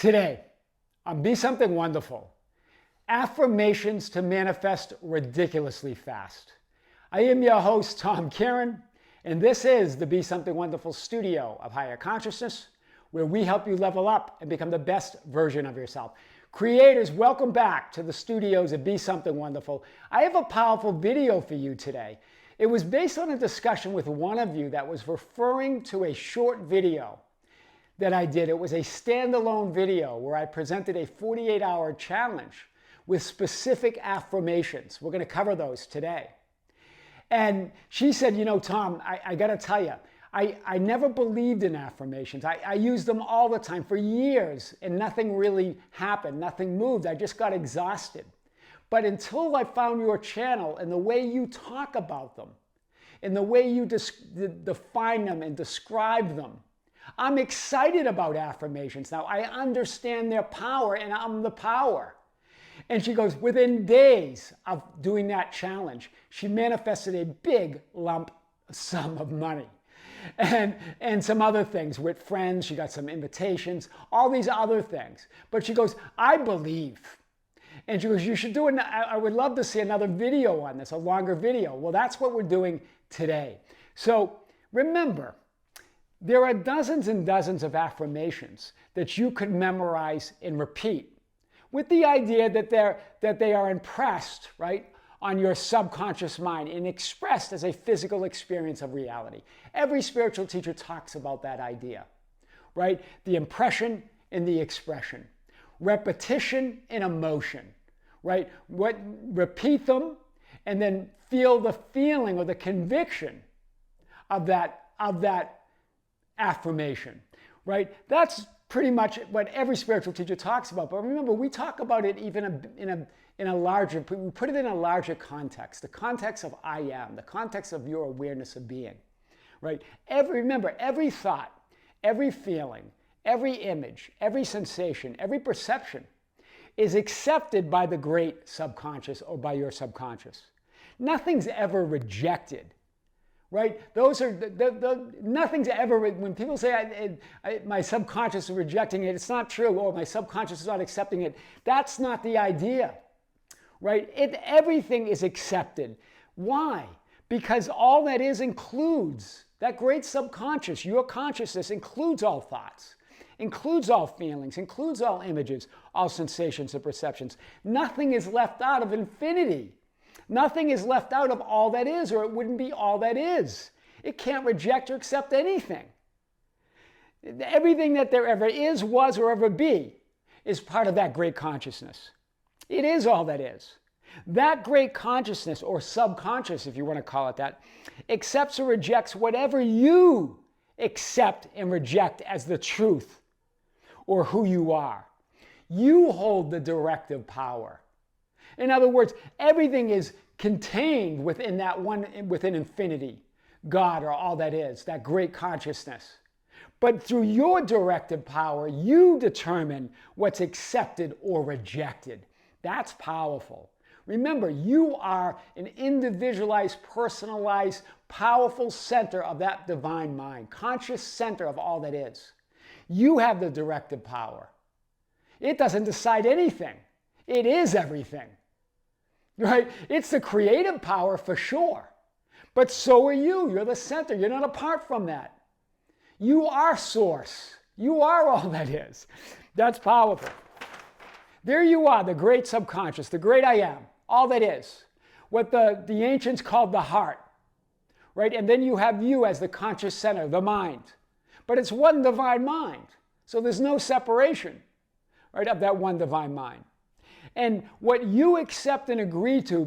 Today, on Be Something Wonderful, affirmations to manifest ridiculously fast. I am your host, Tom Kearin, and this is the Be Something Wonderful studio of higher consciousness, where we help you level up and become the best version of yourself. Creators, welcome back to the studios of Be Something Wonderful. I have a powerful video for you today. It was based on a discussion with one of you that was referring to a short video that I did. It was a standalone video where I presented a 48-hour challenge with specific affirmations. We're going to cover those today. And she said, you know, Tom, I got to tell you, I never believed in affirmations. I used them all the time for years and nothing really happened. Nothing moved. I just got exhausted. But until I found your channel and the way you talk about them and the way you define them and describe them, I'm excited about affirmations now. I understand their power and I'm the power. And she goes, within days of doing that challenge, she manifested a big lump sum of money. And some other things with friends. She got some invitations, all these other things. But she goes, I believe. And she goes, you should do it. I would love to see another video on this, a longer video. Well, that's what we're doing today. So remember, there are dozens and dozens of affirmations that you could memorize and repeat with the idea that they are impressed, right, on your subconscious mind and expressed as a physical experience of reality. Every spiritual teacher talks about that idea, right? The impression and the expression, repetition and emotion, right? Repeat them and then feel the feeling or the conviction of that affirmation, right? That's pretty much what every spiritual teacher talks about. But remember, we talk about it even in a larger, we put it in a larger context, the context of I am, the context of your awareness of being, right? Remember, every thought, every feeling, every image, every sensation, every perception is accepted by the great subconscious or by your subconscious. Nothing's ever rejected. Right? Those are, nothing's ever, when people say my subconscious is rejecting it, it's not true, or my subconscious is not accepting it. That's not the idea, right? Everything is accepted. Why? Because all that is includes, that great subconscious, your consciousness includes all thoughts, includes all feelings, includes all images, all sensations and perceptions. Nothing is left out of infinity. Nothing is left out of all that is, or it wouldn't be all that is. It can't reject or accept anything. Everything that there ever is, was, or ever be is part of that great consciousness. It is all that is. That great consciousness, or subconscious, if you want to call it that, accepts or rejects whatever you accept and reject as the truth or who you are. You hold the directive power. In other words, everything is contained within within infinity, God, or all that is, that great consciousness. But through your directive power, you determine what's accepted or rejected. That's powerful. Remember, you are an individualized, personalized, powerful center of that divine mind, conscious center of all that is. You have the directive power. It doesn't decide anything. It is everything. Right? It's the creative power for sure. But so are you. You're the center. You're not apart from that. You are source. You are all that is. That's powerful. There you are, the great subconscious, the great I am, all that is. What the ancients called the heart. Right? And then you have you as the conscious center, the mind. But it's one divine mind. So there's no separation, right, of that one divine mind. And what you accept and agree to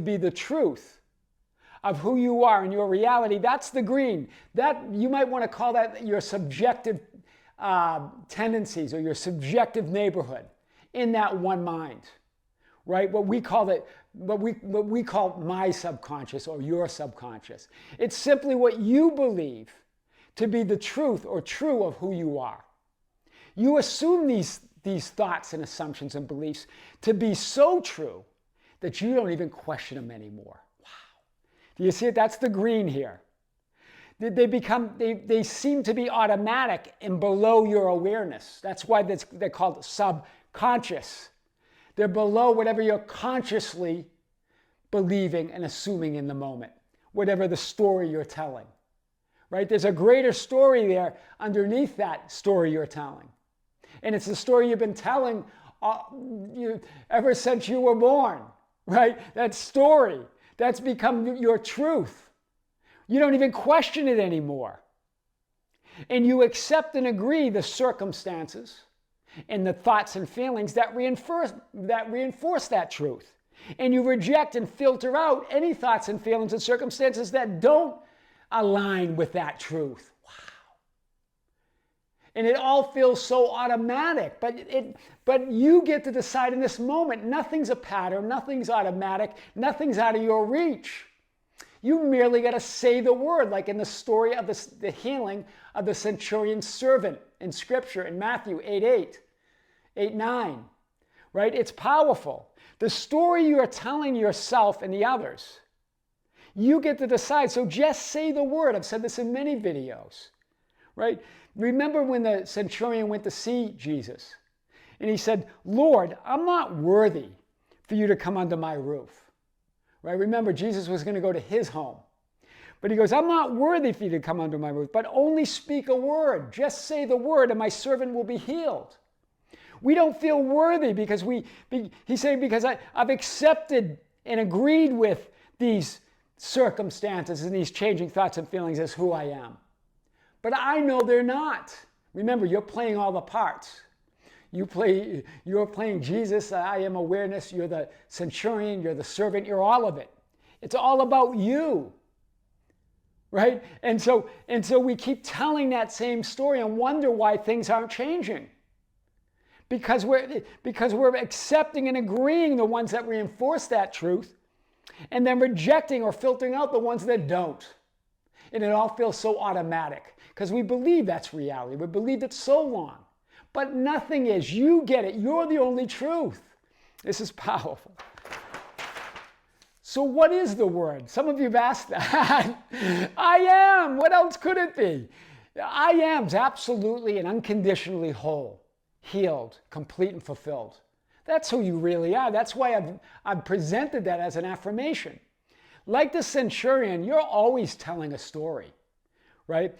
be the truth of who you are and your reality, that's the green. That, you might want to call that your subjective tendencies or your subjective neighborhood in that one mind, right? What we call my subconscious or your subconscious. It's simply what you believe to be the truth or true of who you are. You assume these thoughts and assumptions and beliefs to be so true that you don't even question them anymore. Wow. Do you see it? That's the green here. they seem to be automatic and below your awareness. That's why they're called subconscious. They're below whatever you're consciously believing and assuming in the moment, whatever the story you're telling. Right? There's a greater story there underneath that story you're telling. And it's the story you've been telling ever since you were born. Right? That story, that's become your truth. You don't even question it anymore. And you accept and agree the circumstances and the thoughts and feelings that reinforce that truth. And you reject and filter out any thoughts and feelings and circumstances that don't align with that truth. Wow. And it all feels so automatic, but you get to decide in this moment. Nothing's a pattern, nothing's automatic, nothing's out of your reach. You merely got to say the word, like in the story of the healing of the centurion's servant in Scripture in Matthew 8:9. Right? It's powerful. The story you are telling yourself and the others, you get to decide. So just say the word. I've said this in many videos. Right? Remember when the centurion went to see Jesus and he said, "Lord, I'm not worthy for you to come under my roof." Right? Remember, Jesus was going to go to his home. But he goes, "I'm not worthy for you to come under my roof, but only speak a word. Just say the word and my servant will be healed." We don't feel worthy because he's saying, because I've accepted and agreed with these circumstances and these changing thoughts and feelings as who I am. But I know they're not. Remember, you're playing all the parts. You're playing Jesus, I am awareness, you're the centurion, you're the servant, you're all of it. It's all about you. Right? And so we keep telling that same story and wonder why things aren't changing. Because we're accepting and agreeing the ones that reinforce that truth, and then rejecting or filtering out the ones that don't. And it all feels so automatic because we believe that's reality. We believed it so long. But nothing is. You get it. You're the only truth. This is powerful. So what is the word? Some of you have asked that. I am. What else could it be? I am's absolutely and unconditionally whole, healed, complete, and fulfilled. That's who you really are. That's why I've presented that as an affirmation. Like the centurion, you're always telling a story, right?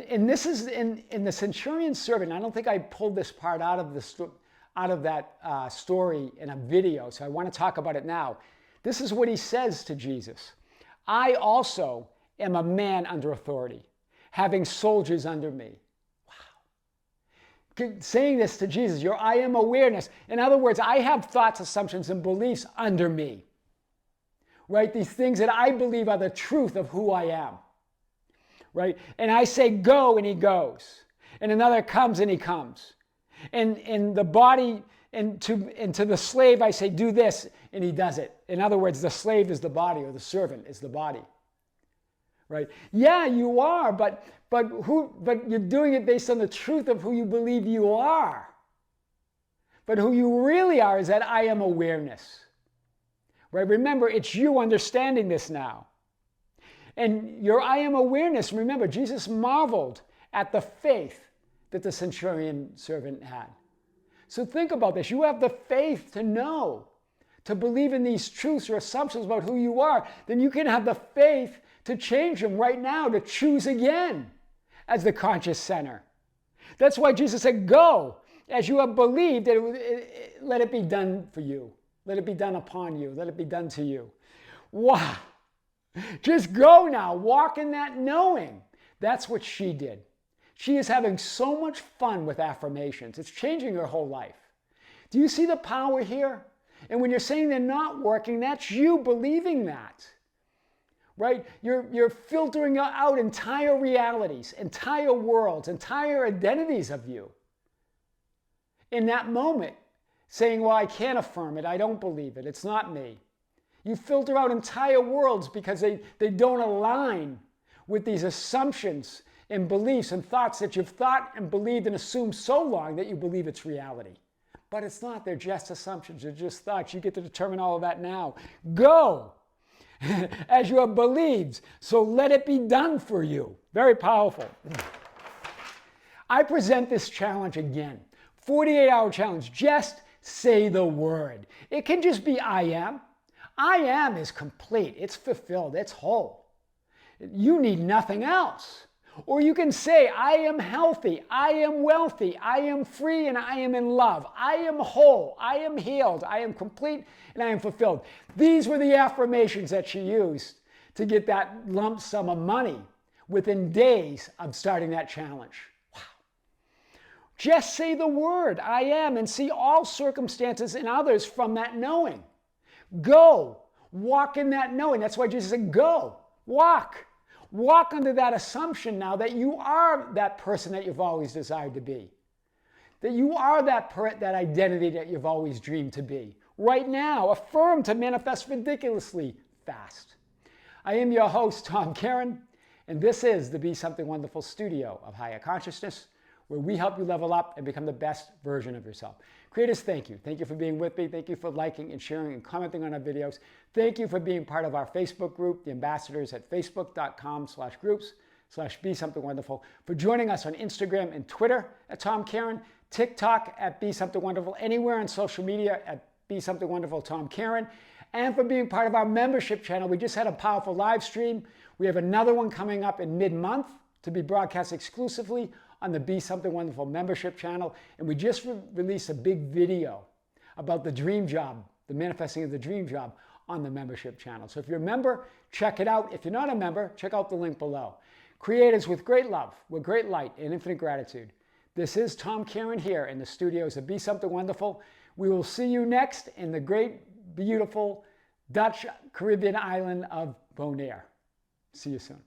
And this is in the centurion's servant. I don't think I pulled this part out of that story in a video, so I want to talk about it now. This is what he says to Jesus. "I also am a man under authority, having soldiers under me." Wow. Saying this to Jesus, your I am awareness. In other words, I have thoughts, assumptions, and beliefs under me. Right? These things that I believe are the truth of who I am. Right? And I say go and he goes. And another comes and he comes. And the body, and to the slave I say do this and he does it. In other words, the slave is the body, or the servant is the body. Right? Yeah, you are, but you're doing it based on the truth of who you believe you are. But who you really are is that I am awareness. Right? Remember, it's you understanding this now. And your I am awareness, remember, Jesus marveled at the faith that the centurion servant had. So think about this. You have the faith to know, to believe in these truths or assumptions about who you are. Then you can have the faith to change them right now, to choose again as the conscious center. That's why Jesus said, go, as you have believed, let it be done for you. Let it be done upon you. Let it be done to you. Wow. Just go now. Walk in that knowing. That's what she did. She is having so much fun with affirmations. It's changing her whole life. Do you see the power here? And when you're saying they're not working, that's you believing that. Right? You're filtering out entire realities, entire worlds, entire identities of you. In that moment, saying, well, I can't affirm it. I don't believe it. It's not me. You filter out entire worlds because they don't align with these assumptions and beliefs and thoughts that you've thought and believed and assumed so long that you believe it's reality. But it's not. They're just assumptions. They're just thoughts. You get to determine all of that now. Go. as you have believed. So let it be done for you. Very powerful. I present this challenge again. 48-hour challenge. Just say the word. It can just be I am. I am is complete. It's fulfilled. It's whole. You need nothing else. Or you can say, I am healthy, I am wealthy, I am free, and I am in love. I am whole, I am healed, I am complete, and I am fulfilled. These were the affirmations that she used to get that lump sum of money within days of starting that challenge. Wow. Just say the word, I am, and see all circumstances and others from that knowing. Go. Walk in that knowing. That's why Jesus said, go. Walk. Walk under that assumption now that you are that person that you've always desired to be. That you are that identity that you've always dreamed to be. Right now, affirm to manifest ridiculously fast. I am your host, Tom Kearin, and this is the Be Something Wonderful studio of Higher Consciousness, where we help you level up and become the best version of yourself. Creators, thank you. Thank you for being with me. Thank you for liking and sharing and commenting on our videos. Thank you for being part of our Facebook group, the ambassadors at facebook.com/groups/Be Something Wonderful. For joining us on Instagram and Twitter at Tom Kearin, TikTok at Be Something Wonderful, anywhere on social media at Be Something Wonderful Tom Kearin, and for being part of our membership channel. We just had a powerful live stream. We have another one coming up in mid-month to be broadcast exclusively on the Be Something Wonderful membership channel. And we just released a big video about the dream job, the manifesting of the dream job on the membership channel. So if you're a member, check it out. If you're not a member, check out the link below. Creators with great love, with great light and infinite gratitude. This is Tom Kearin here in the studios of Be Something Wonderful. We will see you next in the great, beautiful Dutch Caribbean island of Bonaire. See you soon.